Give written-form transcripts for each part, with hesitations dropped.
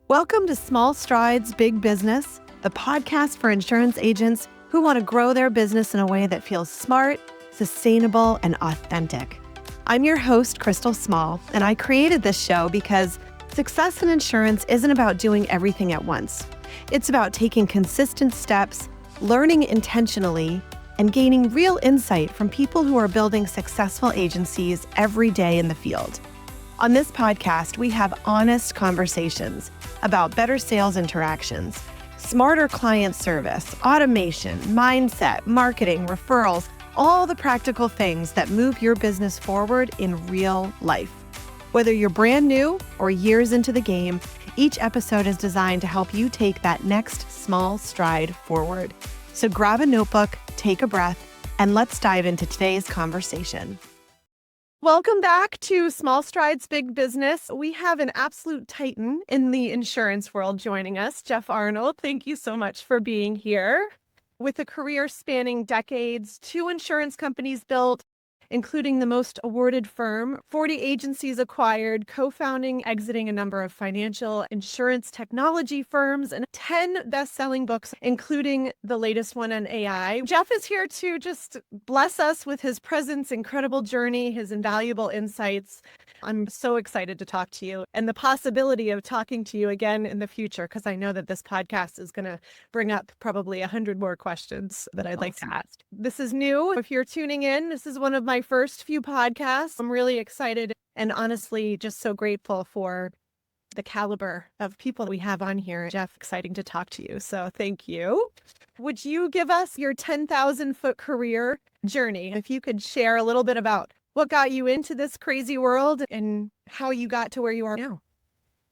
Welcome to Small Strides, Big Business, the podcast for insurance agents who want to grow their business in a way that feels smart, sustainable, and authentic. I'm your host, Crystal Small, and I created this show because success in insurance isn't about doing everything at once. It's about taking consistent steps, learning intentionally, and gaining real insight from people who are building successful agencies every day in the field. On this podcast, we have honest conversations about better sales interactions, smarter client service, automation, mindset, marketing, referrals, all the practical things that move your business forward in real life. Whether you're brand new or years into the game, each episode is designed to help you take that next small stride forward. So grab a notebook, take a breath, and let's dive into today's conversation. Welcome back to Small Strides, Big Business. We have an absolute titan in the insurance world joining us, Jeff Arnold. Thank you so much for being here. With a career spanning decades, 2 insurance companies built, including the most awarded firm, 40 agencies acquired, co-founding, exiting a number of financial insurance technology firms, and 10 best-selling books, including the latest one on AI. Jeff is here to just bless us with his presence, incredible journey, his invaluable insights. I'm so excited to talk to you and the possibility of talking to you again in the future, because I know that this podcast is going to bring up probably 100 more questions that I'd like to ask. This is new. If you're tuning in, this is one of my first few podcasts. I'm really excited and honestly just so grateful for the caliber of people we have on here. Jeff, exciting to talk to you. So thank you. Would you give us your 10,000-foot career journey? If you could share a little bit about what got you into this crazy world and how you got to where you are now.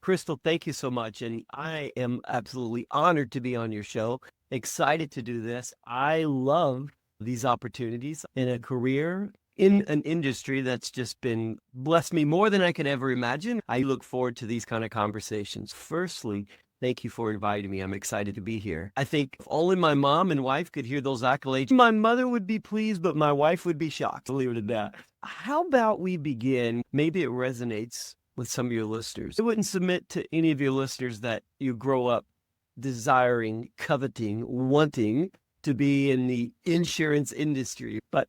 Crystal, thank you so much. And I am absolutely honored to be on your show. Excited to do this. I love these opportunities in a career in an industry that's just been blessed me more than I could ever imagine. I look forward to these kind of conversations. Firstly, thank you for inviting me. I'm excited to be here. I think if only my mom and wife could hear those accolades, my mother would be pleased, but my wife would be shocked. I'll leave it at that. How about we begin? Maybe it resonates with some of your listeners. I wouldn't submit to any of your listeners that you grow up desiring, coveting, wanting to be in the insurance industry, but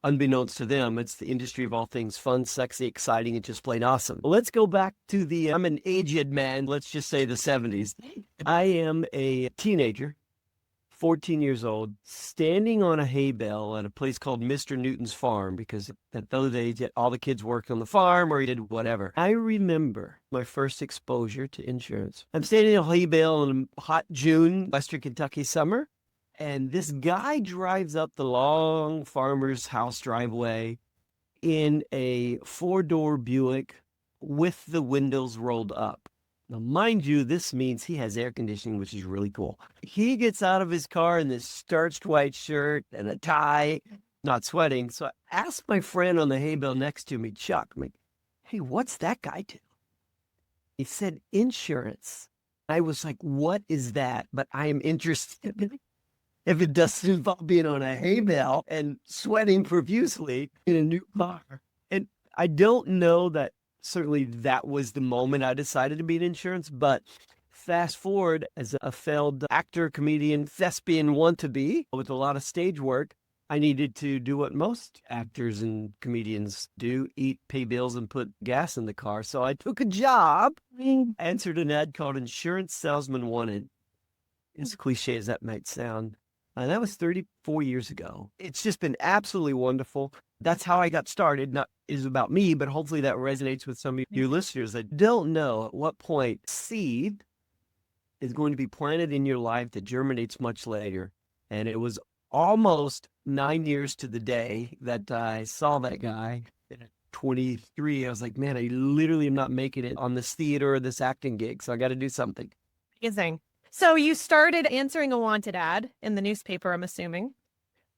unbeknownst to them, it's the industry of all things fun, sexy, exciting, and just plain awesome. Let's go back to I'm an aged man, let's just say the 70s. I am a teenager, 14 years old, standing on a hay bale at a place called Mr. Newton's farm, because at those days, all the kids worked on the farm or he did whatever. I remember my first exposure to insurance. I'm standing on a hay bale in a hot June, Western Kentucky summer. And this guy drives up the long farmer's house driveway in a 4-door Buick with the windows rolled up. Now, mind you, this means he has air conditioning, which is really cool. He gets out of his car in this starched white shirt and a tie, not sweating. So I asked my friend on the hay bale next to me, Chuck, I'm like, hey, what's that guy do? He said, insurance. I was like, what is that? But I am interested if it doesn't involve being on a hay bale and sweating profusely in a new car. And I don't know that certainly that was the moment I decided to be in insurance, but fast forward as a failed actor, comedian, thespian want-to-be with a lot of stage work, I needed to do what most actors and comedians do, eat, pay bills, and put gas in the car. So I took a job, answered an ad called Insurance Salesman Wanted. As cliche as that might sound. And that was 34 years ago. It's just been absolutely wonderful. That's how I got started. Not is about me, but hopefully that resonates with some of your listeners that don't know at what point seed is going to be planted in your life that germinates much later. And it was almost 9 years to the day that I saw that guy at 23. I was like, man, I literally am not making it on this theater or this acting gig. So I got to do something. Amazing. So you started answering a wanted ad in the newspaper, I'm assuming,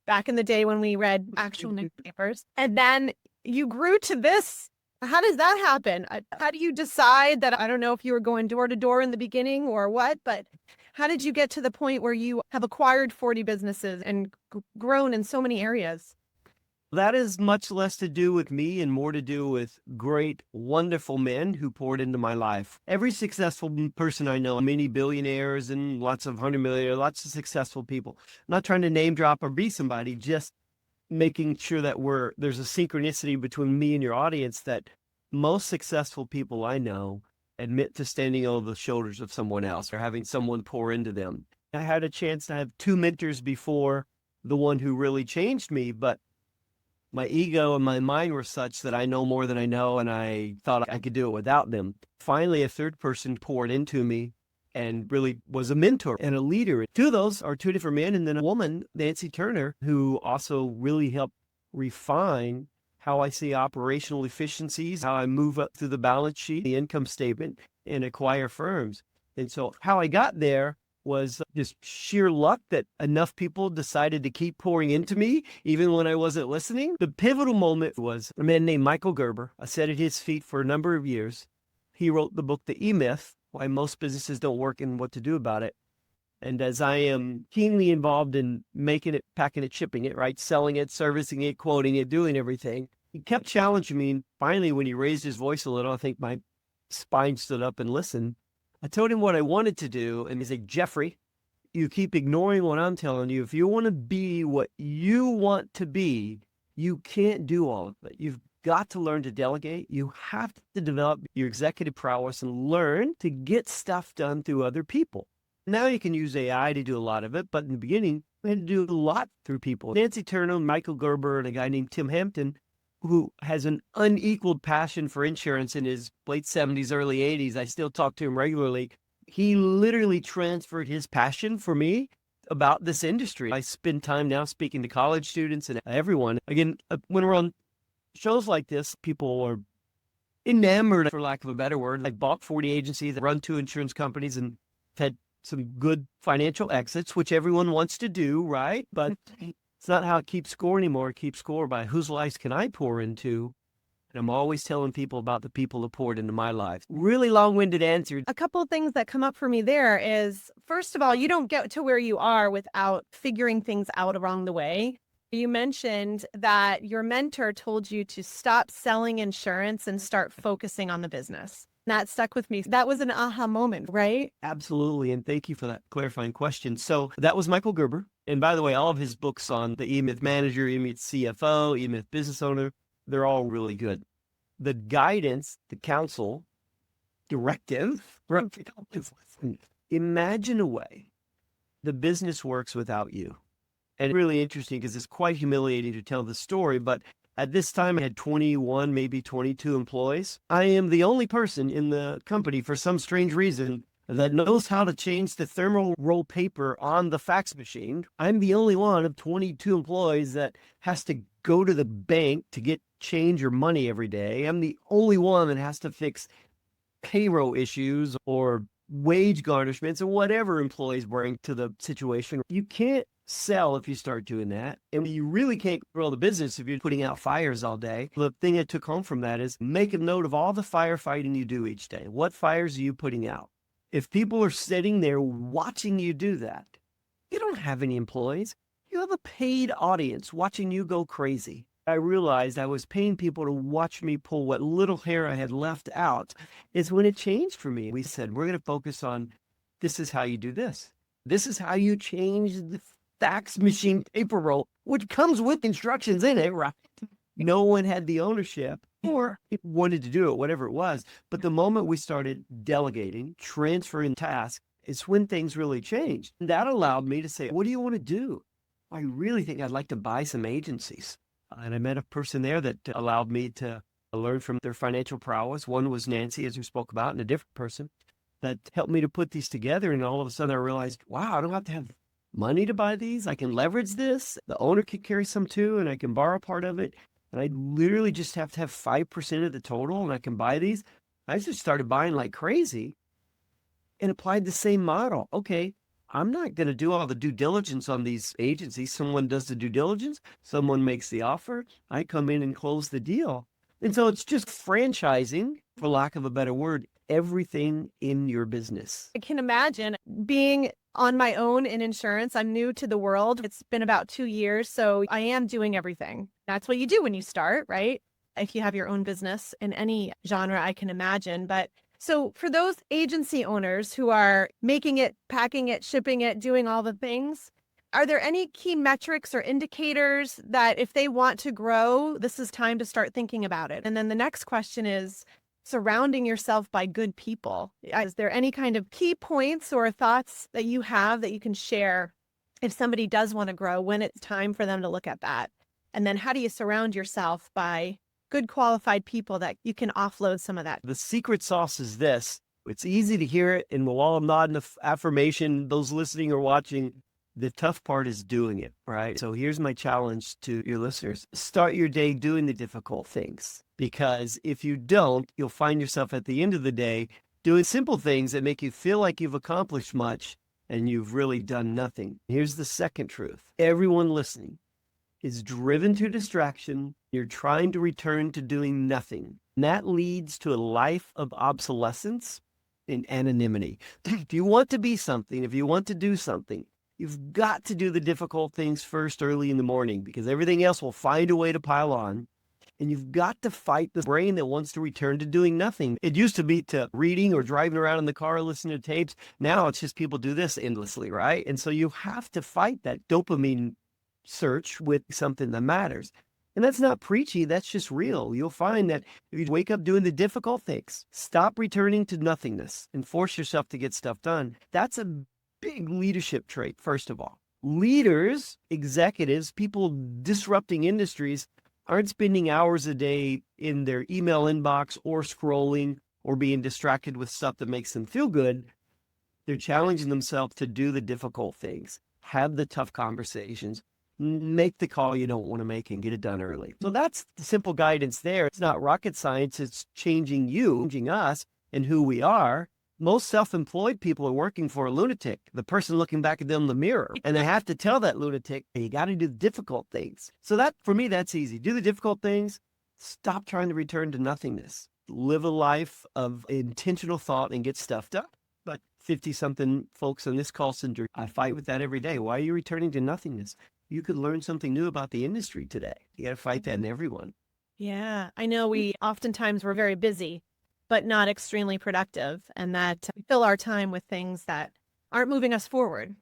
back in the day when we read actual newspapers. And then you grew to this. How does that happen? How do you decide that? I don't know if you were going door to door in the beginning or what, but how did you get to the point where you have acquired 40 businesses and grown in so many areas? That is much less to do with me and more to do with great, wonderful men who poured into my life. Every successful person I know, many billionaires and lots of 100 millionaires, lots of successful people. I'm not trying to name drop or be somebody, just making sure that there's a synchronicity between me and your audience, that most successful people I know admit to standing over the shoulders of someone else or having someone pour into them. I had a chance to have two mentors before the one who really changed me, but my ego and my mind were such that I know more than I know, and I thought I could do it without them. Finally, a third person poured into me and really was a mentor and a leader. Two of those are two different men, and then a woman, Nancy Turner, who also really helped refine how I see operational efficiencies, how I move up through the balance sheet, the income statement, and acquire firms. And so how I got there was just sheer luck that enough people decided to keep pouring into me, even when I wasn't listening. The pivotal moment was a man named Michael Gerber. I sat at his feet for a number of years. He wrote the book, The E-Myth, Why Most Businesses Don't Work and What to Do About It. And as I am keenly involved in making it, packing it, shipping it, right, selling it, servicing it, quoting it, doing everything, he kept challenging me. And finally, when he raised his voice a little, I think my spine stood up and listened. I told him what I wanted to do, and he said, Jeffrey, you keep ignoring what I'm telling you. If you want to be what you want to be, you can't do all of it. You've got to learn to delegate. You have to develop your executive prowess and learn to get stuff done through other people. Now you can use AI to do a lot of it, but in the beginning, we had to do a lot through people. Nancy Turner, Michael Gerber, and a guy named Tim Hampton, who has an unequaled passion for insurance in his late 70s, early 80s. I still talk to him regularly. He literally transferred his passion for me about this industry. I spend time now speaking to college students and everyone. Again, when we're on shows like this, people are enamored, for lack of a better word. I bought 40 agencies, run 2 insurance companies, and had some good financial exits, which everyone wants to do, right? But it's not how it keeps score anymore. It keeps score by whose lives can I pour into? And I'm always telling people about the people who poured into my life. Really long-winded answer. A couple of things that come up for me there is, first of all, you don't get to where you are without figuring things out along the way. You mentioned that your mentor told you to stop selling insurance and start focusing on the business. That stuck with me. That was an aha moment, right? Absolutely. And thank you for that clarifying question. So that was Michael Gerber. And by the way, all of his books on the E-Myth Manager, E-Myth CFO, E-Myth Business Owner, they're all really good. The guidance, the counsel, directive, imagine a way the business works without you. And really interesting because it's quite humiliating to tell the story, but at this time I had 21, maybe 22 employees. I am the only person in the company, for some strange reason, that knows how to change the thermal roll paper on the fax machine. I'm the only one of 22 employees that has to go to the bank to get change or money every day. I'm the only one that has to fix payroll issues or wage garnishments or whatever employees bring to the situation. You can't sell if you start doing that. And you really can't grow the business if you're putting out fires all day. The thing I took home from that is make a note of all the firefighting you do each day. What fires are you putting out? If people are sitting there watching you do that, you don't have any employees. You have a paid audience watching you go crazy. I realized I was paying people to watch me pull what little hair I had left out. Is when it changed for me. We said, we're going to focus on, this is how you do this. This is how you change the fax machine paper roll, which comes with instructions in it, right? No one had the ownership or wanted to do it, whatever it was. But the moment we started delegating, transferring tasks, is when things really changed. And that allowed me to say, what do you want to do? I really think I'd like to buy some agencies. And I met a person there that allowed me to learn from their financial prowess. One was Nancy, as we spoke about, and a different person that helped me to put these together. And all of a sudden I realized, wow, I don't have to have money to buy these. I can leverage this. The owner can carry some too, and I can borrow part of it. And I literally just have to have 5% of the total, and I can buy these. I just started buying like crazy and applied the same model. Okay, I'm not going to do all the due diligence on these agencies. Someone does the due diligence. Someone makes the offer. I come in and close the deal. And so it's just franchising, for lack of a better word, everything in your business. I can imagine being on my own in insurance. I'm new to the world. It's been about 2 years, so I am doing everything. That's what you do when you start, right? If you have your own business in any genre, I can imagine. But so for those agency owners who are making it, packing it, shipping it, doing all the things, are there any key metrics or indicators that if they want to grow, this is time to start thinking about it? And then the next question is surrounding yourself by good people. Is there any kind of key points or thoughts that you have that you can share if somebody does want to grow, when it's time for them to look at that? And then how do you surround yourself by good qualified people that you can offload some of that? The secret sauce is this. It's easy to hear it. And while I'm nodding affirmation, those listening or watching, the tough part is doing it, right? So here's my challenge to your listeners. Start your day doing the difficult things, because if you don't, you'll find yourself at the end of the day doing simple things that make you feel like you've accomplished much and you've really done nothing. Here's the second truth. Everyone listening is driven to distraction. You're trying to return to doing nothing. And that leads to a life of obsolescence and anonymity. If you want to be something, if you want to do something, you've got to do the difficult things first early in the morning, because everything else will find a way to pile on. And you've got to fight the brain that wants to return to doing nothing. It used to be to reading or driving around in the car, listening to tapes. Now it's just people do this endlessly, right? And so you have to fight that dopamine search with something that matters. And that's not preachy, that's just real. You'll find that if you wake up doing the difficult things, stop returning to nothingness and force yourself to get stuff done. That's a big leadership trait, first of all. Leaders, executives, people disrupting industries aren't spending hours a day in their email inbox or scrolling or being distracted with stuff that makes them feel good. They're challenging themselves to do the difficult things, have the tough conversations, make the call you don't want to make and get it done early. So that's the simple guidance there. It's not rocket science. It's changing you, changing us and who we are. Most self-employed people are working for a lunatic, the person looking back at them in the mirror. And they have to tell that lunatic, hey, you got to do the difficult things. So that, for me, that's easy. Do the difficult things. Stop trying to return to nothingness. Live a life of intentional thought and get stuff done. But 50-something folks on this call center, I fight with that every day. Why are you returning to nothingness? You could learn something new about the industry today. You got to fight that in everyone. Yeah, I know we're very busy, but not extremely productive, and that we fill our time with things that aren't moving us forward.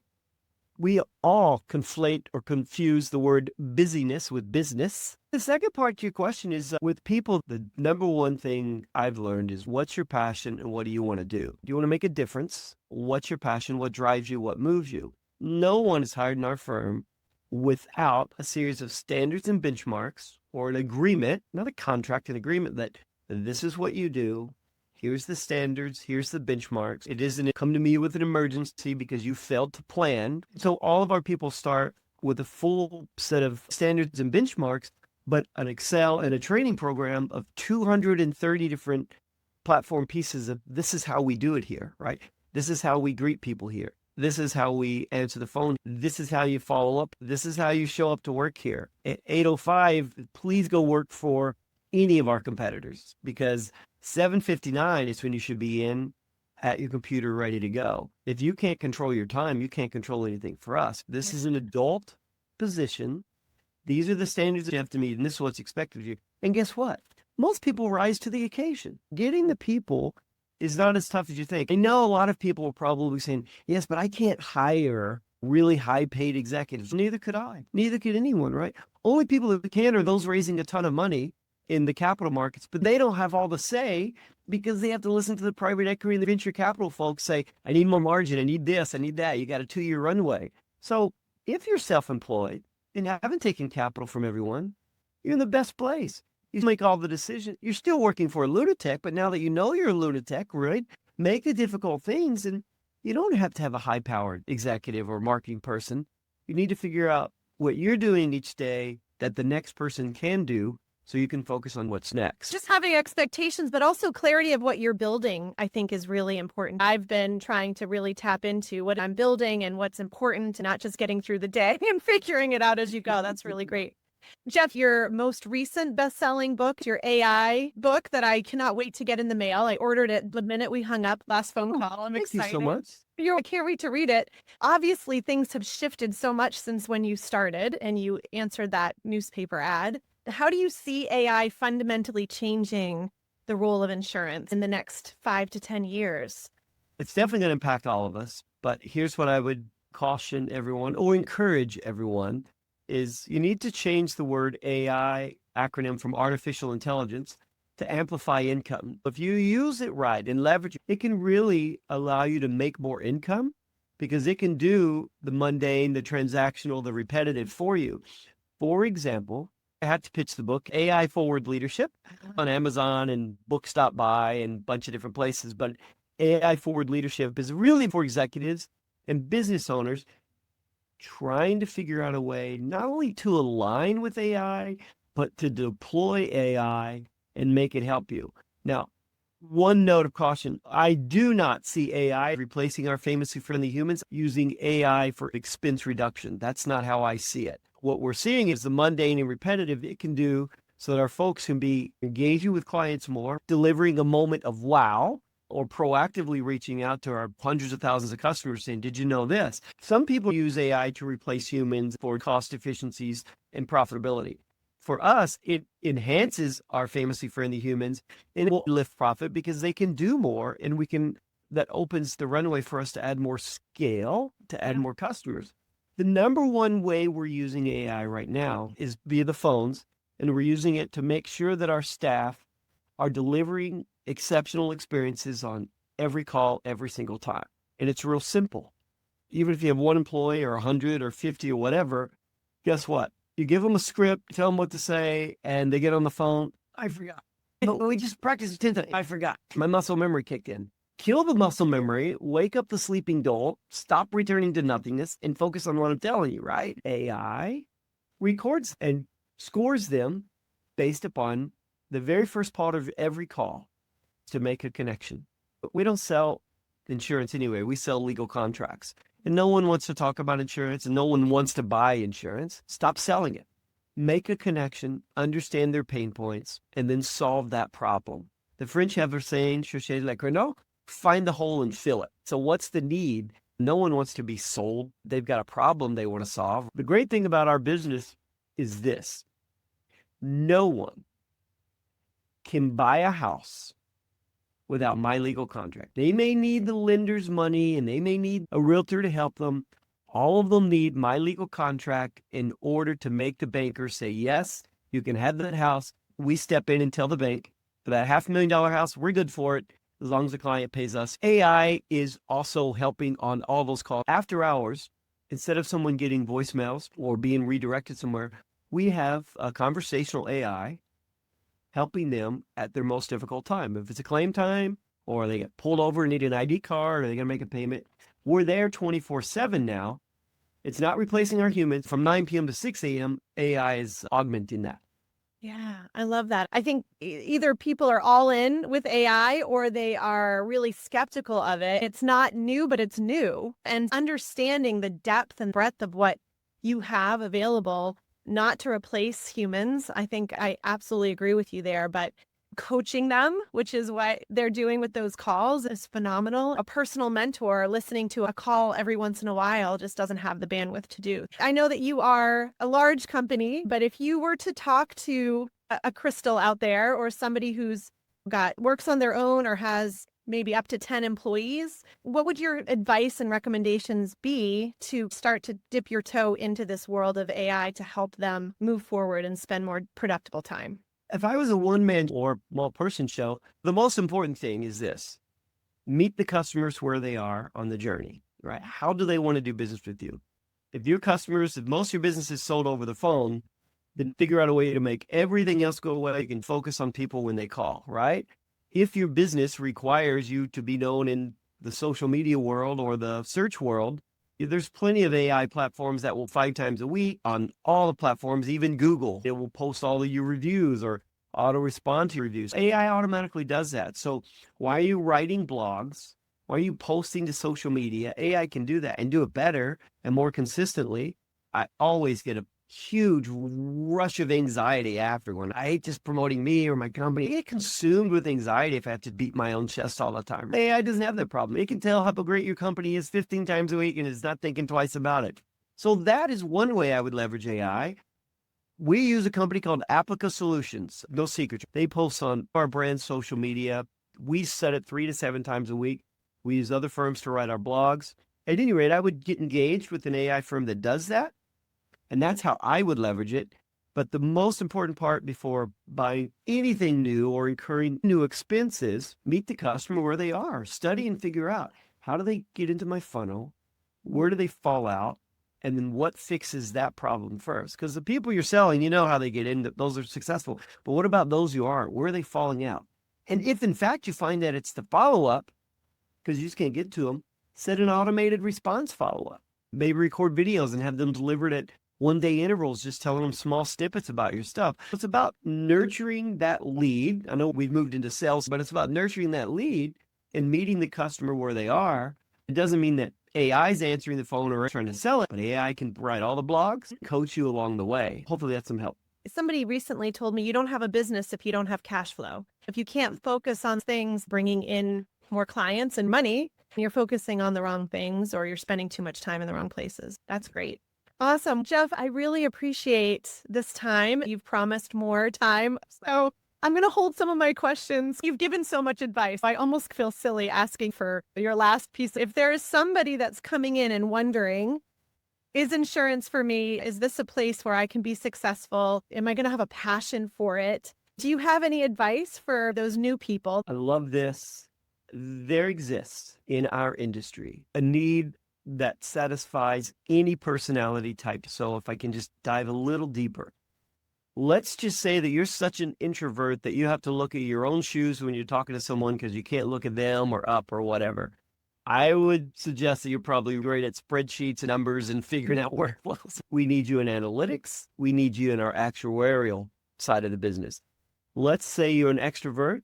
We all conflate or confuse the word busyness with business. The second part to your question is with people, the number one thing I've learned is what's your passion and what do you want to do? Do you want to make a difference? What's your passion? What drives you? What moves you? No one is hired in our firm without a series of standards and benchmarks or an agreement, not a contract, an agreement that this is what you do. Here's the standards. Here's the benchmarks. It isn't come to me with an emergency because you failed to plan. So all of our people start with a full set of standards and benchmarks, but an Excel and a training program of 230 different platform pieces of this is how we do it here, right? This is how we greet people here. This is how we answer the phone. This is how you follow up. This is how you show up to work here. At 8:05, please go work for any of our competitors, because 7:59 is when you should be in at your computer ready to go. If you can't control your time, you can't control anything for us. This is an adult position. These are the standards that you have to meet, and this is what's expected of you. And guess what? Most people rise to the occasion. Getting the people is not as tough as you think. I know a lot of people are probably saying, yes, but I can't hire really high-paid executives. Neither could I. Neither could anyone, right? Only people that can are those raising a ton of money in the capital markets, but they don't have all the say because they have to listen to the private equity and the venture capital folks say, I need more margin, I need this, I need that. You got a 2-year runway. So if you're self-employed and haven't taken capital from everyone, you're in the best place. You make all the decisions. You're still working for a lunatic, but now that you know you're a lunatic, right? Make the difficult things, and you don't have to have a high-powered executive or marketing person. You need to figure out what you're doing each day that the next person can do so you can focus on what's next. Just having expectations, but also clarity of what you're building, I think is really important. I've been trying to really tap into what I'm building and what's important, and not just getting through the day and figuring it out as you go. That's really great. Jeff, your most recent best-selling book, your AI book that I cannot wait to get in the mail. I ordered it the minute we hung up last phone call. I'm excited. Thank you so much. I can't wait to read it. Obviously, things have shifted so much since when you started and you answered that newspaper ad. How do you see AI fundamentally changing the role of insurance in the next 5 to 10 years? It's definitely going to impact all of us. But here's what I would caution everyone or encourage everyone is you need to change the word AI acronym from artificial intelligence to amplify income. If you use it right and leverage it, it can really allow you to make more income because it can do the mundane, the transactional, the repetitive for you. For example, I had to pitch the book AI Forward Leadership on Amazon and Book.by and a bunch of different places. But AI Forward Leadership is really for executives and business owners trying to figure out a way not only to align with AI, but to deploy AI and make it help you. Now, one note of caution, I do not see AI replacing our famously friendly humans using AI for expense reduction. That's not how I see it. What we're seeing is the mundane and repetitive it can do so that our folks can be engaging with clients more, delivering a moment of wow, or proactively reaching out to our hundreds of thousands of customers saying, did you know this? Some people use AI to replace humans for cost efficiencies and profitability. For us, it enhances our famously friendly humans and it will lift profit because they can do more and that opens the runway for us to add more scale, to add more customers. The number one way we're using AI right now is via the phones, and we're using it to make sure that our staff are delivering exceptional experiences on every call, every single time. And it's real simple. Even if you have one employee or 100 or 50 or whatever, guess what? You give them a script, tell them what to say, and they get on the phone. I forgot. But we just practiced 10 times. I forgot. My muscle memory kicked in. Kill the muscle memory, wake up the sleeping doll, stop returning to nothingness, and focus on what I'm telling you, right? AI records and scores them based upon the very first part of every call to make a connection. But we don't sell insurance anyway. We sell legal contracts. And no one wants to talk about insurance and no one wants to buy insurance. Stop selling it. Make a connection, understand their pain points, and then solve that problem. The French have a saying, cherchez le créneau, find the hole and fill it. So what's the need? No one wants to be sold. They've got a problem they want to solve. The great thing about our business is this. No one can buy a house without my legal contract. They may need the lender's money and they may need a realtor to help them. All of them need my legal contract in order to make the banker say, yes, you can have that house. We step in and tell the bank for that $500,000 house, we're good for it as long as the client pays us. AI is also helping on all those calls. After hours, instead of someone getting voicemails or being redirected somewhere, we have a conversational AI helping them at their most difficult time. If it's a claim time or they get pulled over and need an ID card or they're going to make a payment, we're there 24/7 now. It's not replacing our humans. From 9 p.m. to 6 a.m., AI is augmenting that. Yeah, I love that. I think either people are all in with AI or they are really skeptical of it. It's not new, but it's new. And understanding the depth and breadth of what you have available, not to replace humans. I think I absolutely agree with you there, but coaching them, which is what they're doing with those calls, is phenomenal. A personal mentor listening to a call every once in a while just doesn't have the bandwidth to do. I know that you are a large company, but if you were to talk to a Crystal out there or somebody who's works on their own or has maybe up to 10 employees, what would your advice and recommendations be to start to dip your toe into this world of AI to help them move forward and spend more productive time? If I was a one-man or one-person show, the most important thing is this. Meet the customers where they are on the journey, right? How do they want to do business with you? If most of your business is sold over the phone, then figure out a way to make everything else go away. You can focus on people when they call, right? If your business requires you to be known in the social media world or the search world, there's plenty of AI platforms that will 5 times a week on all the platforms, even Google. It will post all of your reviews or auto respond to your reviews. AI automatically does that. So why are you writing blogs? Why are you posting to social media? AI can do that and do it better and more consistently. I always get a huge rush of anxiety after when I hate just promoting me or my company. I get consumed with anxiety if I have to beat my own chest all the time. AI doesn't have that problem. It can tell how great your company is 15 times a week and is not thinking twice about it. So that is one way I would leverage AI. We use a company called Applica Solutions. No secret. They post on our brand's social media. We set it 3 to 7 times a week. We use other firms to write our blogs. At any rate, I would get engaged with an AI firm that does that. And that's how I would leverage it. But the most important part before buying anything new or incurring new expenses, meet the customer where they are. Study and figure out, how do they get into my funnel? Where do they fall out? And then what fixes that problem first? Because the people you're selling, you know how they get in, those are successful. But what about those who aren't? Where are they falling out? And if in fact you find that it's the follow-up, because you just can't get to them, set an automated response follow-up. Maybe record videos and have them delivered at 1-day intervals, just telling them small snippets about your stuff. It's about nurturing that lead. I know we've moved into sales, but it's about nurturing that lead and meeting the customer where they are. It doesn't mean that AI is answering the phone or trying to sell it, but AI can write all the blogs, coach you along the way. Hopefully that's some help. Somebody recently told me you don't have a business if you don't have cash flow. If you can't focus on things bringing in more clients and money, you're focusing on the wrong things or you're spending too much time in the wrong places. That's great. Awesome. Jeff, I really appreciate this time. You've promised more time. So I'm going to hold some of my questions. You've given so much advice. I almost feel silly asking for your last piece. If there is somebody that's coming in and wondering, is insurance for me? Is this a place where I can be successful? Am I going to have a passion for it? Do you have any advice for those new people? I love this. There exists in our industry a need that satisfies any personality type. So if I can just dive a little deeper, let's just say that you're such an introvert that you have to look at your own shoes when you're talking to someone because you can't look at them or up or whatever. I would suggest that you're probably great at spreadsheets and numbers and figuring out workflows. We need you in analytics. We need you in our actuarial side of the business. Let's say you're an extrovert.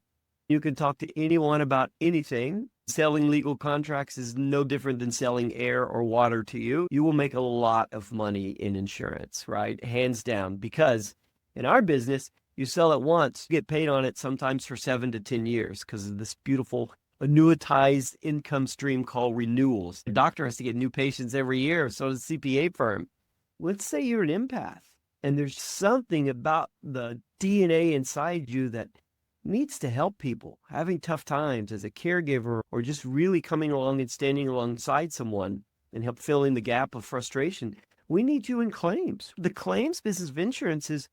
You can talk to anyone about anything. Selling legal contracts is no different than selling air or water to you. You will make a lot of money in insurance, right? Hands down, because in our business, you sell it once, you get paid on it sometimes for 7 to 10 years because of this beautiful annuitized income stream called renewals. The doctor has to get new patients every year, so does the CPA firm. Let's say you're an empath and there's something about the DNA inside you that needs to help people having tough times as a caregiver or just really coming along and standing alongside someone and help fill in the gap of frustration. We need you in claims. The claims business of insurance is,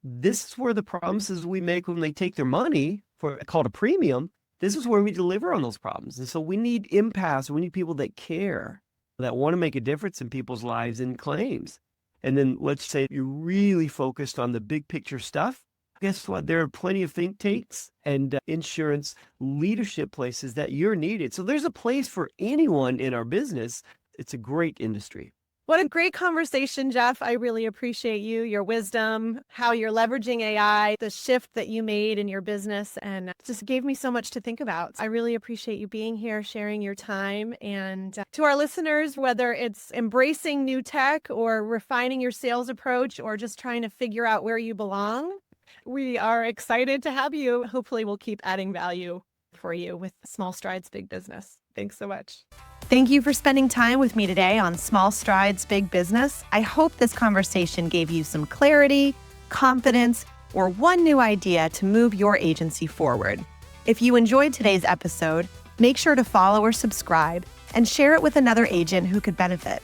this is where the promises we make when they take their money for called a premium. This is where we deliver on those problems. And so we need empaths. We need people that care, that want to make a difference in people's lives in claims. And then let's say you're really focused on the big picture stuff. Guess what? There are plenty of think tanks and insurance leadership places that you're needed. So there's a place for anyone in our business. It's a great industry. What a great conversation, Jeff. I really appreciate you, your wisdom, how you're leveraging AI, the shift that you made in your business, and just gave me so much to think about. I really appreciate you being here, sharing your time. And to our listeners, whether it's embracing new tech or refining your sales approach or just trying to figure out where you belong, we are excited to have you. Hopefully we'll keep adding value for you with Small Strides Big Business. Thanks so much. Thank you for spending time with me today on Small Strides Big Business. I hope this conversation gave you some clarity, confidence, or one new idea to move your agency forward. If you enjoyed today's episode, make sure to follow or subscribe and share it with another agent who could benefit.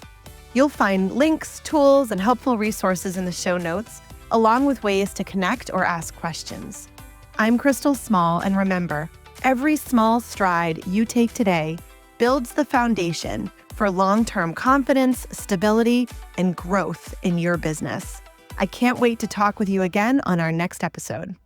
You'll find links, tools, and helpful resources in the show notes, along with ways to connect or ask questions. I'm Crystal Small, and remember, every small stride you take today builds the foundation for long-term confidence, stability, and growth in your business. I can't wait to talk with you again on our next episode.